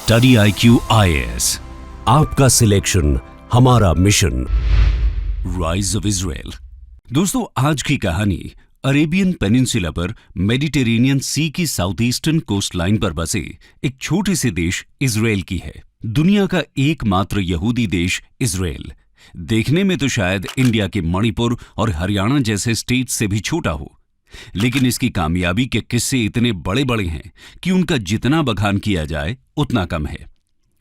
Study IQ IAS, आपका selection हमारा mission. Rise of Israel. दोस्तों, आज की कहानी अरेबियन पेनिनसुला पर मेडिटेरेनियन सी की साउथ ईस्टर्न कोस्ट लाइन पर बसे एक छोटे से देश इजराइल की है। दुनिया का एकमात्र यहूदी देश इजराइल देखने में तो शायद इंडिया के मणिपुर और हरियाणा जैसे स्टेट से भी छोटा हो, लेकिन इसकी कामयाबी के किस्से इतने बड़े बड़े हैं कि उनका जितना बखान किया जाए उतना कम है।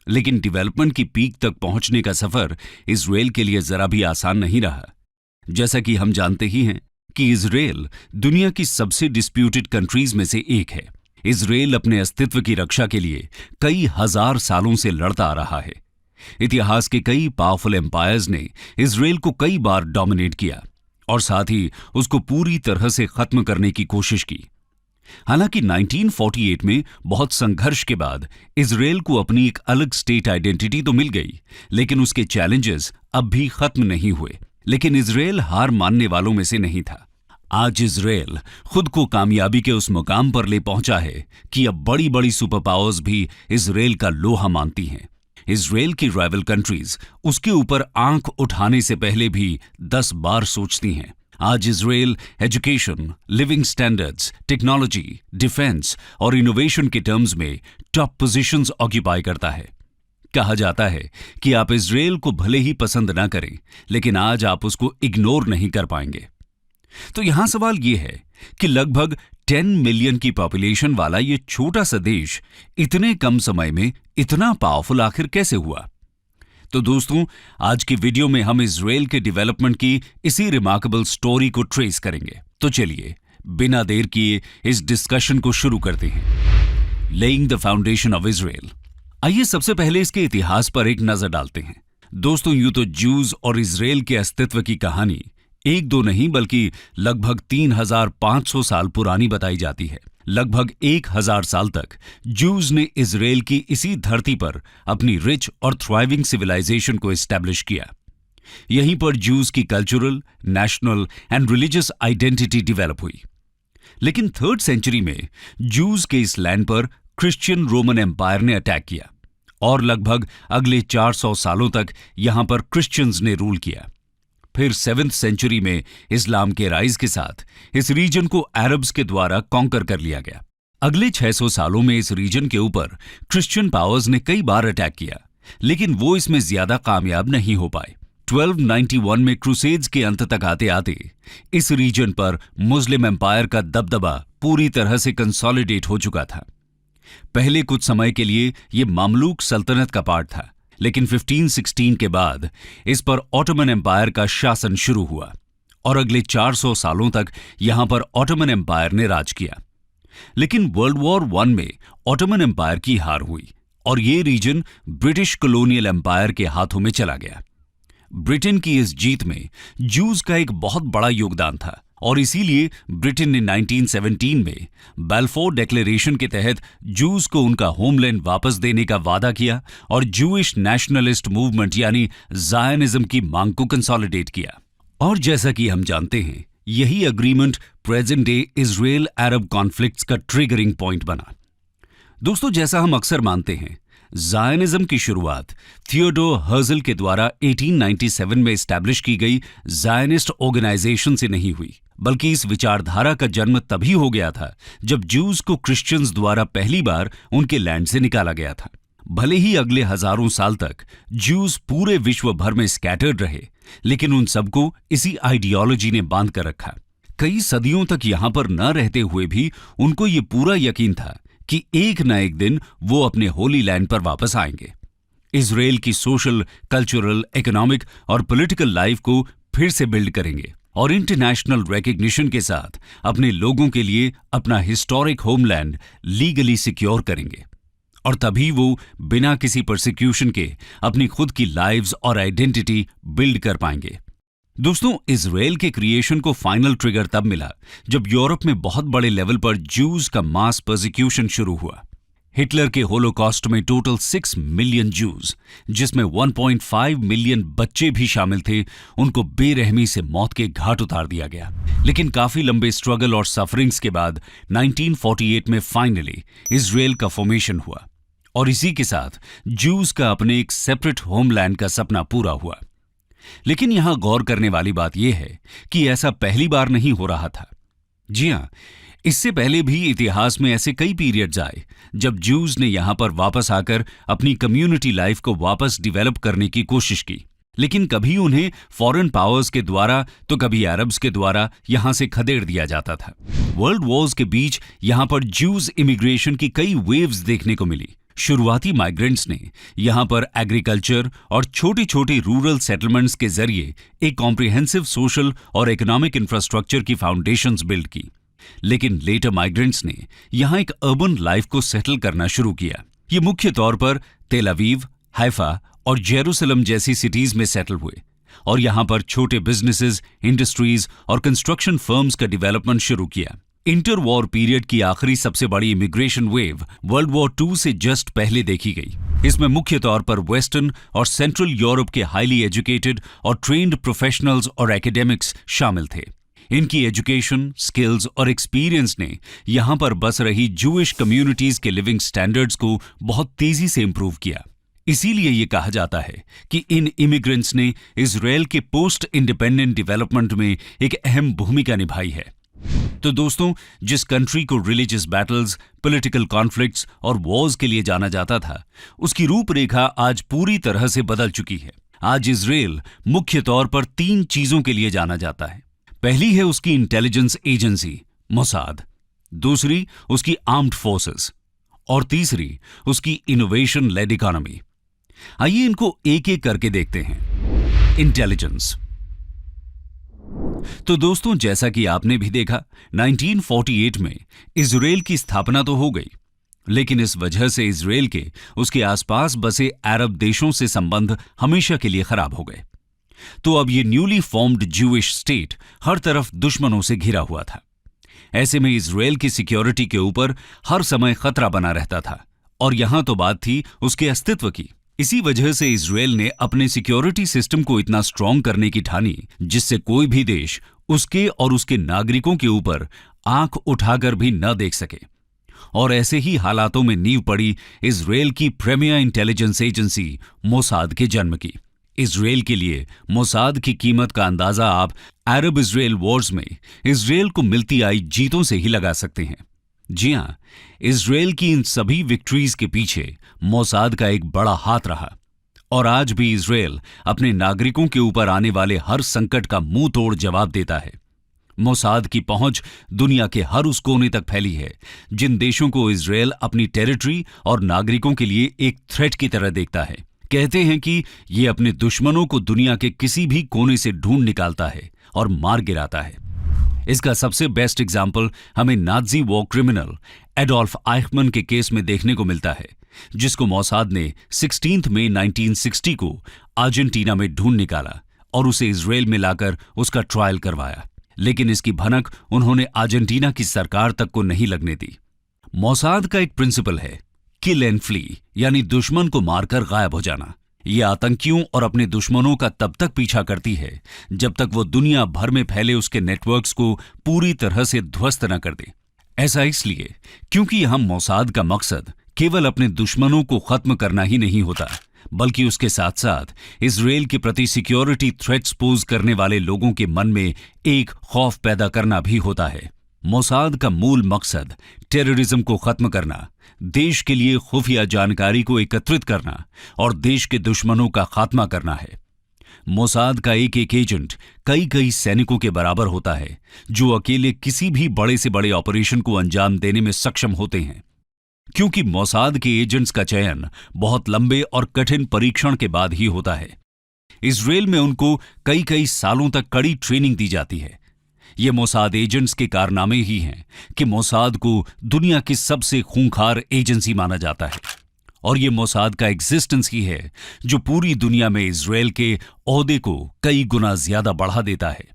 लेकिन डेवलपमेंट की पीक तक पहुंचने का सफर इजराइल के लिए जरा भी आसान नहीं रहा। जैसा कि हम जानते ही हैं कि इजराइल दुनिया की सबसे डिस्प्यूटेड कंट्रीज में से एक है। इजराइल अपने अस्तित्व की रक्षा के लिए कई हजार सालों से लड़ता आ रहा है। इतिहास के कई पावरफुल एम्पायर्स ने इजराइल को कई बार डोमिनेट किया और साथ ही उसको पूरी तरह से खत्म करने की कोशिश की। हालांकि 1948 में बहुत संघर्ष के बाद इजराइल को अपनी एक अलग स्टेट आइडेंटिटी तो मिल गई, लेकिन उसके चैलेंजेस अब भी खत्म नहीं हुए। लेकिन इजराइल हार मानने वालों में से नहीं था। आज इजराइल खुद को कामयाबी के उस मुकाम पर ले पहुंचा है कि अब बड़ी बड़ी सुपर पावर्स भी इजराइल का लोहा मानती हैं। इजराइल की राइवल कंट्रीज उसके ऊपर आंख उठाने से पहले भी 10 बार सोचती हैं। आज Israel education, living standards, technology, defence और इनोवेशन के टर्म्स में टॉप पोजीशंस ऑक्यूपाई करता है। कहा जाता है कि आप इजराइल को भले ही पसंद ना करें, लेकिन आज आप उसको इग्नोर नहीं कर पाएंगे। तो यहां सवाल यह है कि लगभग 10 मिलियन की पॉपुलेशन वाला ये छोटा सा देश इतने कम समय में इतना पावरफुल आखिर कैसे हुआ? तो दोस्तों, आज की वीडियो में हम इजराइल के डेवलपमेंट की इसी रिमार्केबल स्टोरी को ट्रेस करेंगे। तो चलिए बिना देर किए इस डिस्कशन को शुरू करते हैं। Laying the foundation of Israel. आइए सबसे पहले इसके इतिहास पर एक नजर डालते हैं। दोस्तों, यूं तो ज्यूज और इजराइल के अस्तित्व की कहानी एक दो नहीं बल्कि लगभग 3500 साल पुरानी बताई जाती है। लगभग 1000 साल तक ज्यूज ने इजराइल की इसी धरती पर अपनी रिच और थ्राइविंग सिविलाइजेशन को एस्टैब्लिश किया। यहीं पर ज्यूज की cultural, national and religious identity develop हुई। लेकिन 3rd सेंचुरी में ज्यूज के इस लैंड पर क्रिश्चियन रोमन एम्पायर ने अटैक किया और लगभग अगले 400 सालों तक यहां पर क्रिश्चियंस ने रूल किया। फिर 7th सेंचुरी में इस्लाम के राइज के साथ इस रीजन को अरब्स के द्वारा कॉन्कर कर लिया गया। अगले 600 सालों में इस रीजन के ऊपर क्रिश्चियन पावर्स ने कई बार अटैक किया, लेकिन वो इसमें ज्यादा कामयाब नहीं हो पाए। 1291 में क्रूसेड्स के अंत तक आते आते इस रीजन पर मुस्लिम एम्पायर का दबदबा पूरी तरह से कंसोलिडेट हो चुका था। पहले कुछ समय के लिए ये मामलूक सल्तनत का पार्ट था, लेकिन 1516 के बाद इस पर ऑटोमन एम्पायर का शासन शुरू हुआ और अगले 400 सालों तक यहां पर ऑटोमन एम्पायर ने राज किया। लेकिन वर्ल्ड वॉर 1 में ऑटोमन एम्पायर की हार हुई और ये रीजन ब्रिटिश कॉलोनियल एम्पायर के हाथों में चला गया। ब्रिटेन की इस जीत में ज्यूज का एक बहुत बड़ा योगदान था और इसीलिए ब्रिटेन ने 1917 में बैलफोर डिक्लेरेशन के तहत ज्यूज को उनका होमलैंड वापस देने का वादा किया और जूइश नेशनलिस्ट मूवमेंट यानी ज़ायनिज्म की मांग को कंसोलिडेट किया। और जैसा कि हम जानते हैं, यही अग्रीमेंट प्रेजेंट डे इजराइल अरब कॉन्फ्लिक्ट्स का ट्रिगरिंग पॉइंट बना। दोस्तों, जैसा हम अक्सर मानते हैं, ज़ायनिज्म की शुरुआत थियोडोर हर्जल के द्वारा 1897 में एस्टैब्लिश की गई ज़ायनिस्ट ऑर्गेनाइजेशन से नहीं हुई, बल्कि इस विचारधारा का जन्म तभी हो गया था जब ज्यूज को क्रिश्चियंस द्वारा पहली बार उनके लैंड से निकाला गया था। भले ही अगले हजारों साल तक ज्यूज पूरे विश्व भर में स्कैटर्ड रहे, लेकिन उन सबको इसी आइडियोलॉजी ने बांध कर रखा। कई सदियों तक यहां पर न रहते हुए भी उनको ये पूरा यकीन था कि एक न एक दिन वो अपने होली लैंड पर वापस आएंगे। इजराइल की सोशल, कल्चरल, इकोनॉमिक और पॉलिटिकल लाइफ को फिर से बिल्ड करेंगे और इंटरनेशनल रिकॉग्निशन के साथ अपने लोगों के लिए अपना हिस्टोरिक होमलैंड लीगली सिक्योर करेंगे। और तभी वो बिना किसी परसिक्यूशन के अपनी खुद की लाइव्स और आइडेंटिटी बिल्ड कर पाएंगे। दोस्तों, इजराइल के क्रिएशन को फाइनल ट्रिगर तब मिला जब यूरोप में बहुत बड़े लेवल पर ज्यूज का मास परसिक्यूशन शुरू हुआ। हिटलर के होलोकॉस्ट में टोटल 6 मिलियन ज्यूज, जिसमें 1.5 मिलियन बच्चे भी शामिल थे, उनको बेरहमी से मौत के घाट उतार दिया गया। लेकिन काफी लंबे स्ट्रगल और सफरिंग्स के बाद 1948 में फाइनली इजराइल का फॉर्मेशन हुआ और इसी के साथ ज्यूज का अपने एक सेपरेट होमलैंड का सपना पूरा हुआ। लेकिन यहां गौर करने वाली बात यह है कि ऐसा पहली बार नहीं हो रहा था। जी हां, इससे पहले भी इतिहास में ऐसे कई पीरियड्स आए जब ज्यूज ने यहां पर वापस आकर अपनी कम्युनिटी लाइफ को वापस डिवेलप करने की कोशिश की, लेकिन कभी उन्हें फॉरेन पावर्स के द्वारा तो कभी अरब्स के द्वारा यहां से खदेड़ दिया जाता था। वर्ल्ड वॉर्स के बीच यहां पर ज्यूज इमिग्रेशन की कई वेव्स देखने को मिली। शुरुआती माइग्रेंट्स ने यहां पर एग्रीकल्चर और छोटी छोटी रूरल सेटलमेंट्स के जरिए एक कॉम्प्रिहेंसिव सोशल और इकोनॉमिक इंफ्रास्ट्रक्चर की फाउंडेशंस बिल्ड की। लेकिन लेटर माइग्रेंट्स ने यहां एक अर्बन लाइफ को सेटल करना शुरू किया। ये मुख्य तौर पर तेल अवीव, हैफा और जेरूसलम जैसी सिटीज में सेटल हुए और यहां पर छोटे बिजनेसेस, इंडस्ट्रीज और कंस्ट्रक्शन फर्म्स का डेवलपमेंट शुरू किया। इंटर वॉर पीरियड की आखिरी सबसे बड़ी immigration wave world war II से जस्ट पहले देखी गई। इसमें मुख्य तौर पर वेस्टर्न और सेंट्रल यूरोप के हाईली एजुकेटेड और ट्रेन्ड प्रोफेशनल्स और एकेडमिक्स शामिल थे। इनकी एजुकेशन, स्किल्स और एक्सपीरियंस ने यहां पर बस रही जूइश कम्युनिटीज के लिविंग स्टैंडर्ड्स को बहुत तेजी से इंप्रूव किया। इसीलिए ये कहा जाता है कि इन इमिग्रेंट्स ने इजराइल के पोस्ट इंडिपेंडेंट डेवलपमेंट में एक अहम भूमिका निभाई है। तो दोस्तों, जिस कंट्री को रिलीजियस बैटल्स, पॉलिटिकल कॉन्फ्लिक्ट्स और वॉर्स के लिए जाना जाता था, उसकी रूपरेखा आज पूरी तरह से बदल चुकी है। आज इजराइल मुख्य तौर पर 3 चीजों के लिए जाना जाता है। पहली है उसकी इंटेलिजेंस एजेंसी मोसाद, दूसरी उसकी आर्म्ड फोर्सेस और तीसरी उसकी इनोवेशन लेड इकोनॉमी। आइए इनको एक एक करके देखते हैं। इंटेलिजेंस। तो दोस्तों, जैसा कि आपने भी देखा, 1948 में इजराइल की स्थापना तो हो गई, लेकिन इस वजह से इजराइल के उसके आसपास बसे अरब देशों से संबंध हमेशा के लिए खराब हो गए। तो अब ये न्यूली फॉर्म्ड ज्यूइश स्टेट हर तरफ दुश्मनों से घिरा हुआ था। ऐसे में इजराइल की सिक्योरिटी के ऊपर हर समय खतरा बना रहता था और यहां तो बात थी उसके अस्तित्व की। इसी वजह से इजराइल ने अपने सिक्योरिटी सिस्टम को इतना स्ट्रांग करने की ठानी जिससे कोई भी देश उसके और उसके नागरिकों के ऊपर आंख उठाकर भी न देख सके। और ऐसे ही हालातों में नींव पड़ी इजराइल की प्रीमियर इंटेलिजेंस एजेंसी मोसाद के जन्म की। इजराइल के लिए मोसाद की कीमत का अंदाजा आप अरब इजराइल वॉर्स में इजराइल को मिलती आई जीतों से ही लगा सकते हैं। जी हां, इजराइल की इन सभी विक्ट्रीज के पीछे मोसाद का एक बड़ा हाथ रहा और आज भी इजराइल अपने नागरिकों के ऊपर आने वाले हर संकट का मुंह तोड़ जवाब देता है। मोसाद की पहुंच दुनिया के हर उस कोने तक फैली है जिन देशों को इजराइल अपनी टेरिटरी और नागरिकों के लिए एक थ्रेट की तरह देखता है। कहते हैं कि ये अपने दुश्मनों को दुनिया के किसी भी कोने से ढूंढ निकालता है और मार गिराता है। इसका सबसे बेस्ट एग्जाम्पल हमें नाजी वॉर क्रिमिनल एडोल्फ आइखमन के केस में देखने को मिलता है, जिसको मोसाद ने 16 मई 1960 को अर्जेंटीना में ढूंढ निकाला और उसे इजराइल में लाकर उसका ट्रायल करवाया। लेकिन इसकी भनक उन्होंने अर्जेंटीना की सरकार तक को नहीं लगने दी। मोसाद का एक प्रिंसिपल है, किल एंड फ्ली, यानी दुश्मन को मारकर गायब हो जाना। ये आतंकियों और अपने दुश्मनों का तब तक पीछा करती है जब तक वो दुनिया भर में फैले उसके नेटवर्क्स को पूरी तरह से ध्वस्त न कर दे। ऐसा इसलिए क्योंकि यहां मोसाद का मकसद केवल अपने दुश्मनों को खत्म करना ही नहीं होता, बल्कि उसके साथ साथ इजराइल के प्रति सिक्योरिटी थ्रेट्स पोज करने वाले लोगों के मन में एक खौफ पैदा करना भी होता है। मोसाद का मूल मकसद टेररिज्म को खत्म करना, देश के लिए खुफिया जानकारी को एकत्रित करना और देश के दुश्मनों का खात्मा करना है। मोसाद का एक एक एजेंट कई कई सैनिकों के बराबर होता है जो अकेले किसी भी बड़े से बड़े ऑपरेशन को अंजाम देने में सक्षम होते हैं। क्योंकि मोसाद के एजेंट्स का चयन बहुत लंबे और कठिन परीक्षण के बाद ही होता है। इजराइल में उनको कई कई सालों तक कड़ी ट्रेनिंग दी जाती है। ये मोसाद एजेंट्स के कारनामे ही हैं कि मोसाद को दुनिया की सबसे खूंखार एजेंसी माना जाता है और ये मोसाद का एग्जिस्टेंस ही है जो पूरी दुनिया में इजराइल के ओहदे को कई गुना ज्यादा बढ़ा देता है।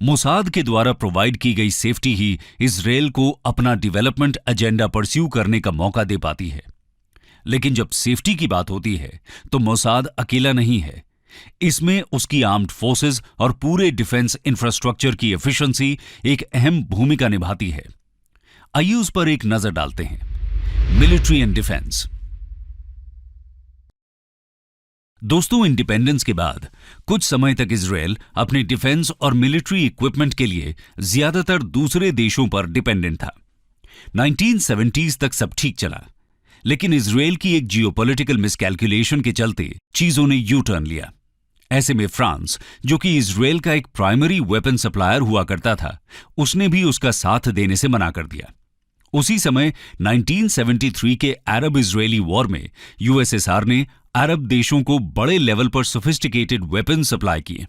मोसाद के द्वारा प्रोवाइड की गई सेफ्टी ही इजराइल को अपना डेवलपमेंट एजेंडा परस्यू करने का मौका दे पाती है। लेकिन जब सेफ्टी की बात होती है तो मोसाद अकेला नहीं है। इसमें उसकी आर्म्ड फोर्सेस और पूरे डिफेंस इंफ्रास्ट्रक्चर की एफिशिएंसी एक अहम भूमिका निभाती है। आइए उस पर एक नजर डालते हैं। Military and defence. दोस्तों, इंडिपेंडेंस के बाद कुछ समय तक इजराइल अपने डिफेंस और मिलिट्री इक्विपमेंट के लिए ज्यादातर दूसरे देशों पर डिपेंडेंट था। 1970s तक सब ठीक चला, लेकिन इजराइल की एक जियोपॉलिटिकल मिसकैलकुलेशन के चलते चीजों ने यू टर्न लिया। ऐसे में फ्रांस, जो कि इजराइल का एक प्राइमरी वेपन सप्लायर हुआ करता था, उसने भी उसका साथ देने से मना कर दिया। उसी समय 1973 के अरब इजरायली वॉर में यूएसएसआर ने अरब देशों को बड़े लेवल पर सोफिस्टिकेटेड वेपन सप्लाई किए।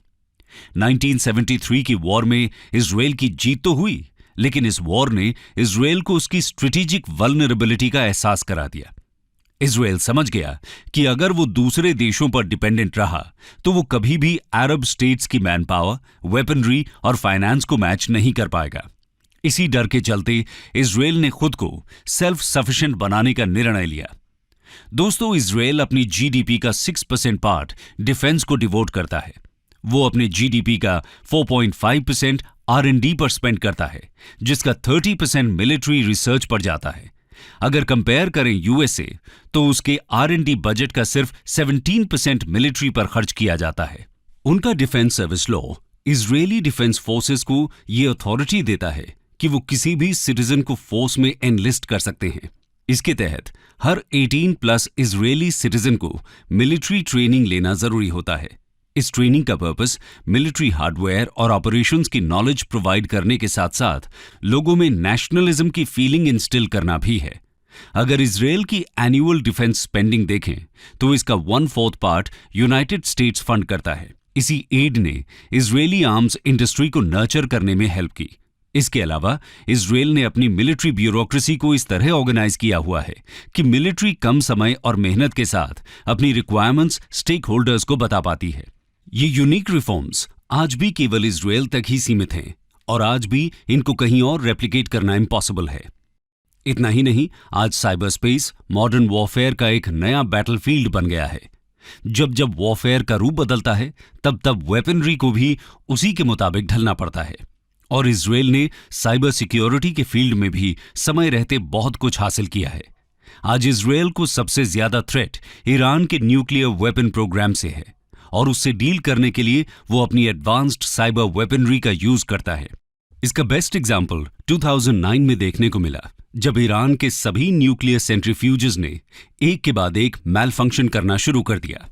1973 की वॉर में इजराइल की जीत तो हुई, लेकिन इस वॉर ने इजराइल को उसकी स्ट्रेटेजिक वल्नरेबिलिटी का एहसास करा दिया। इजराइल समझ गया कि अगर वो दूसरे देशों पर डिपेंडेंट रहा तो वो कभी भी अरब स्टेट्स की मैन पावर, वेपनरी और फाइनेंस को मैच नहीं कर पाएगा। इसी डर के चलते इजराइल ने खुद को सेल्फ सफिशिएंट बनाने का निर्णय लिया। दोस्तों, इजराइल अपनी जीडीपी का 6% पार्ट डिफेंस को डिवोट करता है। वो अपने जीडीपी का 4.5% R&D पर स्पेंड करता है, जिसका 30% मिलिट्री रिसर्च पर जाता है। अगर कंपेयर करें यूएसए, तो उसके R&D बजट का सिर्फ 17% मिलिट्री पर खर्च किया जाता है। उनका defence service law Israeli defence forces को यह अथॉरिटी देता है कि वो किसी भी सिटीजन को फोर्स में एनलिस्ट कर सकते हैं। इसके तहत हर 18+ इजरायली सिटीजन को मिलिट्री ट्रेनिंग लेना जरूरी होता है। इस ट्रेनिंग का पर्पस मिलिट्री हार्डवेयर और ऑपरेशंस की नॉलेज प्रोवाइड करने के साथ साथ लोगों में नेशनलिज्म की फीलिंग इंस्टिल करना भी है। अगर इजराइल की एनुअल डिफेंस स्पेंडिंग देखें तो इसका 1/4 पार्ट यूनाइटेड स्टेट्स फंड करता है। इसी एड ने इजरायली आर्म्स इंडस्ट्री को नर्चर करने में हेल्प की। इसके अलावा इजराइल ने अपनी मिलिट्री ब्यूरोक्रेसी को इस तरह ऑर्गेनाइज किया हुआ है कि मिलिट्री कम समय और मेहनत के साथ अपनी रिक्वायरमेंट्स स्टेक होल्डर्स को बता पाती है। ये यूनिक रिफॉर्म्स आज भी केवल इजराइल तक ही सीमित हैं और आज भी इनको कहीं और रेप्लिकेट करना इम्पॉसिबल है। इतना ही नहीं, आज साइबर स्पेस मॉडर्न वॉरफेयर का एक नया बैटलफील्ड बन गया है। जब जब वॉरफेयर का रूप बदलता है, तब तब वेपनरी को भी उसी के मुताबिक ढलना पड़ता है। और इजराइल ने साइबर सिक्योरिटी के फील्ड में भी समय रहते बहुत कुछ हासिल किया है। आज इजराइल को सबसे ज्यादा थ्रेट ईरान के न्यूक्लियर वेपन प्रोग्राम से है और उससे डील करने के लिए वो अपनी एडवांस्ड साइबर वेपनरी का यूज करता है। इसका बेस्ट एग्जाम्पल 2009 में देखने को मिला, जब ईरान के सभी न्यूक्लियर सेंट्रीफ्यूजेस ने एक के बाद एक मैल फंक्शन करना शुरू कर दिया।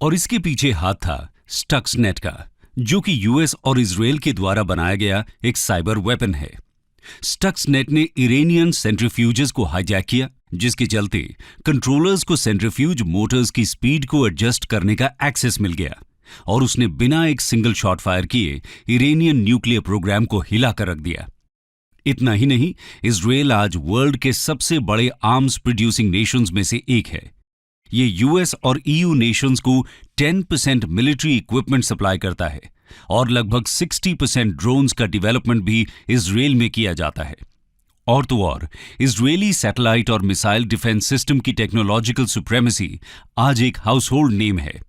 और इसके पीछे हाथ था स्टक्सनेट का, जो कि यूएस और इजराइल के द्वारा बनाया गया एक साइबर वेपन है। स्टक्सनेट ने इरानियन सेंट्रीफ्यूजेस को हाईजैक किया, जिसके चलते कंट्रोलर्स को सेंट्रीफ्यूज मोटर्स की स्पीड को एडजस्ट करने का एक्सेस मिल गया और उसने बिना एक सिंगल शॉट फायर किए इरानियन न्यूक्लियर प्रोग्राम को हिला कर रख दिया। इतना ही नहीं, इजराइल आज वर्ल्ड के सबसे बड़े आर्म्स प्रोड्यूसिंग नेशंस में से एक है। ये यूएस और ईयू नेशंस को 10% मिलिट्री इक्विपमेंट सप्लाई करता है और लगभग 60% ड्रोन्स का डेवलपमेंट भी इजराइल में किया जाता है। और तो और इजरायली सैटेलाइट और मिसाइल डिफेंस सिस्टम की टेक्नोलॉजिकल सुप्रीमेसी आज एक हाउसहोल्ड नेम है।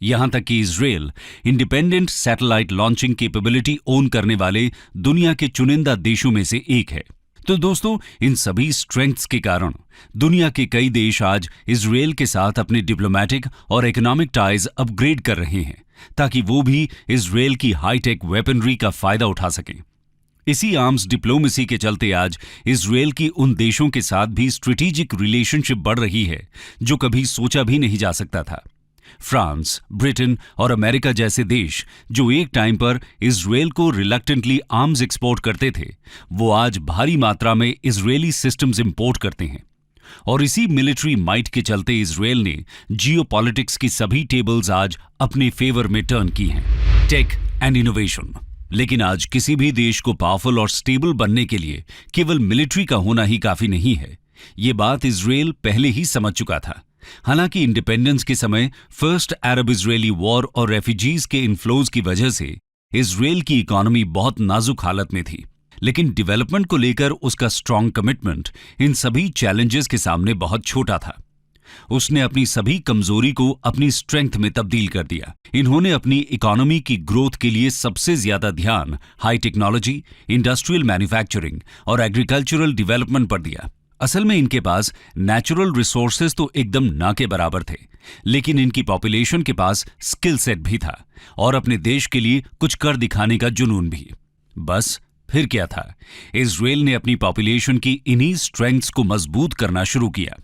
यहां तक कि Israel independent satellite launching capability own करने वाले दुनिया के चुनिंदा देशों में से एक है। तो दोस्तों, इन सभी स्ट्रेंथ्स के कारण दुनिया के कई देश आज इजराइल के साथ अपने डिप्लोमेटिक और इकोनॉमिक टाइज अपग्रेड कर रहे हैं, ताकि वो भी इजराइल की हाईटेक वेपनरी का फायदा उठा सकें। इसी आर्म्स डिप्लोमेसी के चलते आज इजराइल की उन देशों के साथ भी स्ट्रेटेजिक रिलेशनशिप बढ़ रही है जो कभी सोचा भी नहीं जा सकता था। फ्रांस, ब्रिटेन और अमेरिका जैसे देश जो एक टाइम पर इजराइल को रिलक्टेंटली आर्म्स एक्सपोर्ट करते थे, वो आज भारी मात्रा में इजरायली सिस्टम्स इंपोर्ट करते हैं। और इसी मिलिट्री माइट के चलते इजराइल ने जियोपॉलिटिक्स की सभी टेबल्स आज अपने फेवर में टर्न की हैं। Tech and innovation. लेकिन आज किसी भी देश को पावरफुल और स्टेबल बनने के लिए केवल मिलिट्री का होना ही काफी नहीं है। ये बात इजराइल पहले ही समझ चुका था। हालांकि इंडिपेंडेंस के समय फर्स्ट अरब इजरायली वॉर और रेफ्यूजीज के इन्फ्लोज की वजह से इजराइल की इकोनॉमी बहुत नाजुक हालत में थी, लेकिन डेवलपमेंट को लेकर उसका स्ट्रांग कमिटमेंट इन सभी चैलेंजेस के सामने बहुत छोटा था। उसने अपनी सभी कमजोरी को अपनी स्ट्रेंथ में तब्दील कर दिया। इन्होंने अपनी इकोनॉमी की ग्रोथ के लिए सबसे ज्यादा ध्यान हाई टेक्नोलॉजी, इंडस्ट्रियल मैन्युफैक्चरिंग और एग्रीकल्चरल डेवलपमेंट पर दिया। असल में इनके पास नेचुरल रिसोर्सेज तो एकदम ना के बराबर थे, लेकिन इनकी पॉपुलेशन के पास स्किल सेट भी था और अपने देश के लिए कुछ कर दिखाने का जुनून भी। बस फिर क्या था, इजराइल ने अपनी पॉपुलेशन की इन्हीं स्ट्रेंथ्स को मजबूत करना शुरू किया।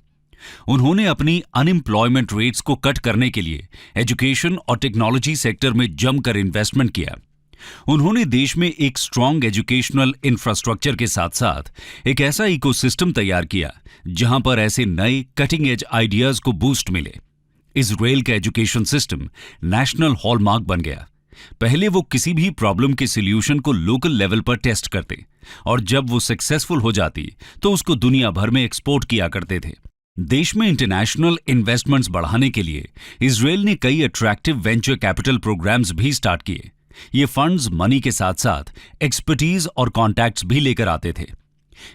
उन्होंने अपनी अनएम्प्लॉयमेंट रेट्स को कट करने के लिए एजुकेशन और टेक्नोलॉजी सेक्टर में जमकर इन्वेस्टमेंट किया। उन्होंने देश में एक स्ट्रॉन्ग एजुकेशनल इंफ्रास्ट्रक्चर के साथ साथ एक ऐसा इकोसिस्टम तैयार किया जहां पर ऐसे नए कटिंग एज आइडियाज को बूस्ट मिले। इजराइल का एजुकेशन सिस्टम नेशनल हॉलमार्क बन गया। पहले वो किसी भी प्रॉब्लम के सॉल्यूशन को लोकल लेवल पर टेस्ट करते और जब वो सक्सेसफुल हो जाती तो उसको दुनिया भर में एक्सपोर्ट किया करते थे। देश में इंटरनेशनल इन्वेस्टमेंट्स बढ़ाने के लिए इजराइल ने कई अट्रैक्टिव वेंचर कैपिटल प्रोग्राम्स भी स्टार्ट किए। ये फंड्स मनी के साथ साथ एक्सपर्टीज और कॉन्टैक्ट्स भी लेकर आते थे।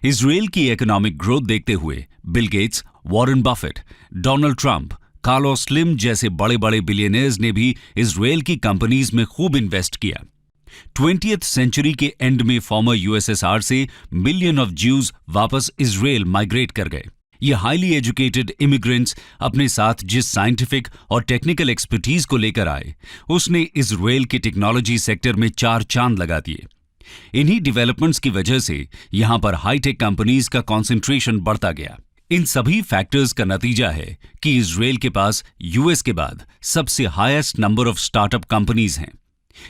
इजराइल की इकोनॉमिक ग्रोथ देखते हुए Bill Gates, Warren Buffett, Donald Trump, Carlos slim जैसे बड़े बड़े बिलियनर्स ने भी इजराइल की कंपनीज में खूब इन्वेस्ट किया। 20th सेंचुरी के एंड में फॉर्मर यूएसएसआर से मिलियन ऑफ ज्यूज वापस इजराइल माइग्रेट कर गए। ये हाईली एजुकेटेड इमिग्रेंट्स अपने साथ जिस साइंटिफिक और टेक्निकल एक्सपर्टीज को लेकर आए, उसने इजराइल के टेक्नोलॉजी सेक्टर में 4 चांद लगा दिए। इन्हीं डेवलपमेंट्स की वजह से यहां पर हाईटेक कंपनीज का कॉन्सेंट्रेशन बढ़ता गया। इन सभी फैक्टर्स का नतीजा है कि इजराइल के पास यूएस के बाद सबसे highest number of startup companies हैं।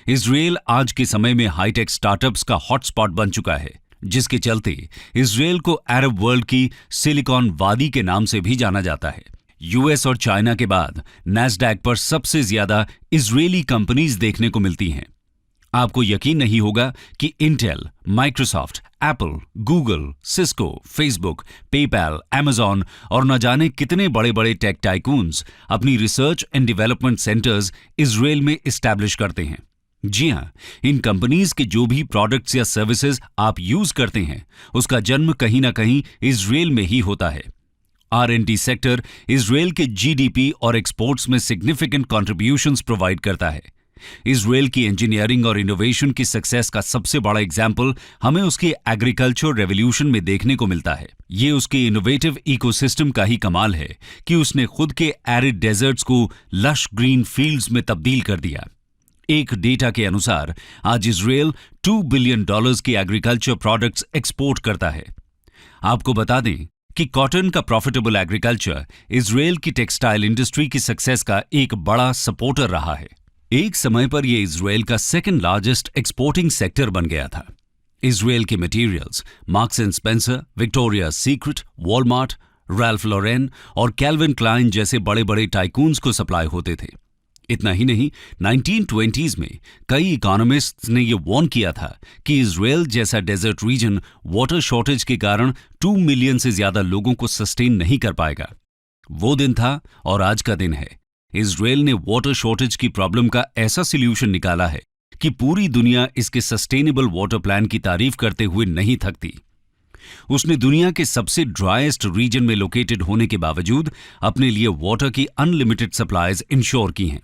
इजराइल आज के समय में हाईटेक स्टार्टअप्स का हॉटस्पॉट बन चुका है, जिसके चलते इजराइल को अरब वर्ल्ड की सिलिकॉन वादी के नाम से भी जाना जाता है। यूएस और चाइना के बाद नैस्डैक पर सबसे ज्यादा इजरायली कंपनीज देखने को मिलती हैं। आपको यकीन नहीं होगा कि Intel, Microsoft, Apple, Google, Cisco, Facebook, PayPal, Amazon और न जाने कितने बड़े बड़े टेक टाइकून्स अपनी research and development centres Israel में इस्टेब्लिश करते हैं। जी हां, इन कंपनीज के जो भी प्रोडक्ट्स या सर्विसेज आप यूज करते हैं, उसका जन्म कहीं ना कहीं इजराइल में ही होता है। R&D सेक्टर इजराइल के जीडीपी और एक्सपोर्ट्स में सिग्निफिकेंट कॉन्ट्रीब्यूशंस प्रोवाइड करता है। इजराइल की इंजीनियरिंग और इनोवेशन की सक्सेस का सबसे बड़ा एग्जाम्पल हमें उसके एग्रीकल्चर रेवोल्यूशन में देखने को मिलता है। ये उसके इनोवेटिव इकोसिस्टम का ही कमाल है कि उसने खुद के एरिड डेजर्ट्स को लश ग्रीन फील्ड्स में तब्दील कर दिया। एक डेटा के अनुसार आज इजराइल $2 बिलियन की एग्रीकल्चर प्रोडक्ट्स एक्सपोर्ट करता है। आपको बता दें कि कॉटन का प्रॉफिटेबल एग्रीकल्चर इजराइल की टेक्सटाइल इंडस्ट्री की सक्सेस का एक बड़ा सपोर्टर रहा है। एक समय पर यह इजराइल का सेकंड लार्जेस्ट एक्सपोर्टिंग सेक्टर बन गया था। इजराइल के materials Marks and Spencer, Victoria Secret, Walmart, Ralph Lauren और कैल्विन क्लाइन जैसे बड़े बड़े टाइकून्स को सप्लाई होते थे। इतना ही नहीं, 1920s में कई इकोनॉमिस्ट्स ने यह वार्न किया था कि इजराइल जैसा डेजर्ट रीजन वाटर शॉर्टेज के कारण 2 मिलियन से ज्यादा लोगों को सस्टेन नहीं कर पाएगा। वो दिन था और आज का दिन है। इजराइल ने वाटर शॉर्टेज की प्रॉब्लम का ऐसा सॉल्यूशन निकाला है कि पूरी दुनिया इसके सस्टेनेबल वाटर प्लान की तारीफ करते हुए नहीं थकती। उसने दुनिया के सबसे ड्राइएस्ट रीजन में लोकेटेड होने के बावजूद अपने लिए वाटर की अनलिमिटेड सप्लाईज इंश्योर की हैं।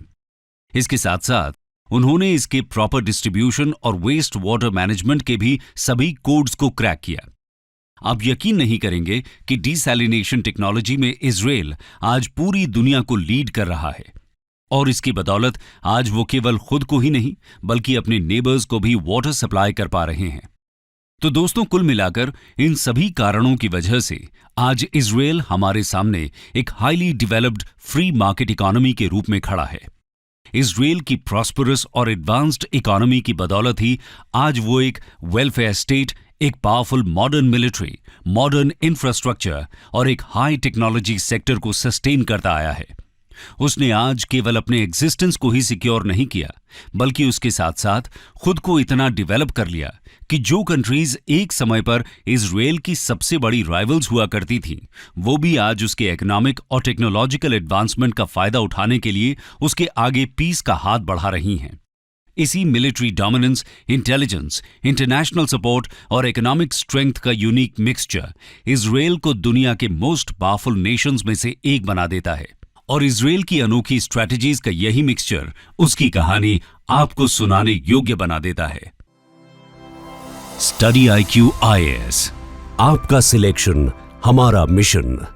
इसके साथ साथ उन्होंने इसके प्रॉपर डिस्ट्रीब्यूशन और वेस्ट वाटर मैनेजमेंट के भी सभी कोड्स को क्रैक किया। आप यकीन नहीं करेंगे कि डिसैलिनेशन टेक्नोलॉजी में इजराइल आज पूरी दुनिया को लीड कर रहा है और इसकी बदौलत आज वो केवल खुद को ही नहीं बल्कि अपने नेबर्स को भी वाटर सप्लाई कर पा रहे हैं। तो दोस्तों, कुल मिलाकर इन सभी कारणों की वजह से आज इजराइल हमारे सामने एक highly developed free market economy के रूप में खड़ा है। इजराइल की प्रॉस्परस और एडवांस्ड इकोनॉमी की बदौलत ही आज वो एक वेलफेयर स्टेट, एक powerful modern military, modern infrastructure और एक हाई टेक्नोलॉजी सेक्टर को सस्टेन करता आया है। उसने आज केवल अपने एग्जिस्टेंस को ही सिक्योर नहीं किया बल्कि उसके साथ साथ खुद को इतना डेवलप कर लिया कि जो कंट्रीज एक समय पर इजराइल की सबसे बड़ी राइवल्स हुआ करती थीं, वो भी आज उसके इकोनॉमिक और टेक्नोलॉजिकल एडवांसमेंट का फायदा उठाने के लिए उसके आगे पीस का हाथ बढ़ा रही हैं। इसी military dominance, intelligence, international support और इकोनॉमिक स्ट्रेंथ का यूनिक मिक्सचर इजराइल को दुनिया के मोस्ट पावरफुल नेशंस में से एक बना देता है और इजराइल की अनोखी स्ट्रैटेजीज का यही मिक्सचर उसकी कहानी आपको सुनाने योग्य बना देता है। स्टडी IQ IAS, आपका सिलेक्शन हमारा मिशन।